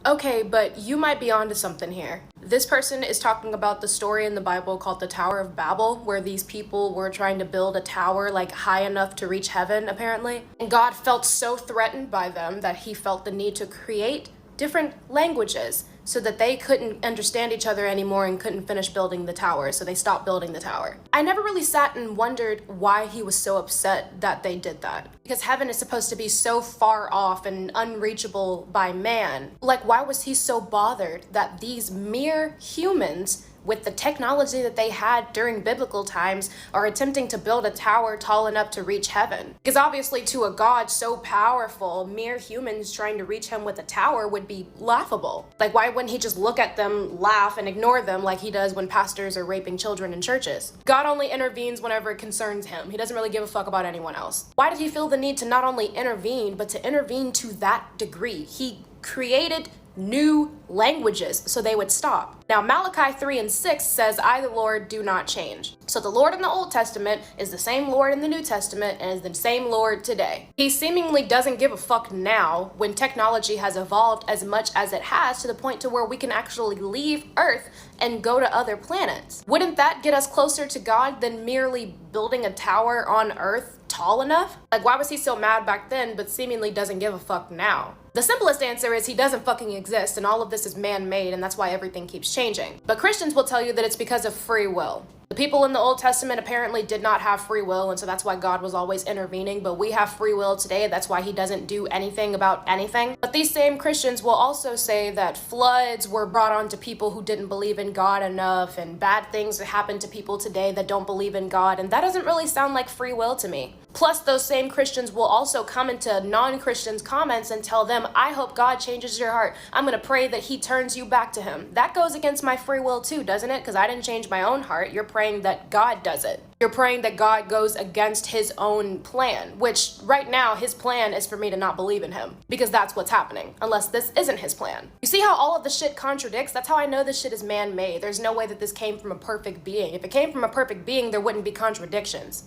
Okay, but you might be onto something here. This person is talking about the story in the Bible called the Tower of Babel, where these people were trying to build a tower like high enough to reach heaven, apparently. And God felt so threatened by them that he felt the need to create different languages so that they couldn't understand each other anymore and couldn't finish building the tower, so they stopped building the tower. I never really sat and wondered why he was so upset that they did that. Because heaven is supposed to be so far off and unreachable by man. Like, why was he so bothered that these mere humans with the technology that they had during biblical times are attempting to build a tower tall enough to reach heaven? Because obviously to a God so powerful, mere humans trying to reach him with a tower would be laughable. Like, why wouldn't he just look at them, laugh, and ignore them like he does when pastors are raping children in churches? God only intervenes whenever it concerns him. He doesn't really give a fuck about anyone else. Why did he feel the need to not only intervene, but to intervene to that degree? He created new languages so they would stop. Now, Malachi 3:6 says, "I, the Lord, do not change." So the Lord in the Old Testament is the same Lord in the New Testament and is the same Lord today. He seemingly doesn't give a fuck now when technology has evolved as much as it has to the point to where we can actually leave Earth and go to other planets. Wouldn't that get us closer to God than merely building a tower on Earth tall enough? Like, why was he so mad back then but seemingly doesn't give a fuck now? The simplest answer is he doesn't fucking exist and all of this is man-made and that's why everything keeps changing. But Christians will tell you that it's because of free will. The people in the Old Testament apparently did not have free will, and so that's why God was always intervening, but we have free will today. That's why he doesn't do anything about anything. But these same Christians will also say that floods were brought on to people who didn't believe in God enough, and bad things happen to people today that don't believe in God, and that doesn't really sound like free will to me. Plus, those same Christians will also come into non-Christians' comments and tell them, "I hope God changes your heart. I'm gonna pray that he turns you back to him." That goes against my free will too, doesn't it? Because I didn't change my own heart. You're praying that God does it. You're praying that God goes against his own plan, which right now his plan is for me to not believe in him, because that's what's happening, unless this isn't his plan. You see how all of the shit contradicts? That's how I know this shit is man-made. There's no way that this came from a perfect being. If it came from a perfect being, there wouldn't be contradictions.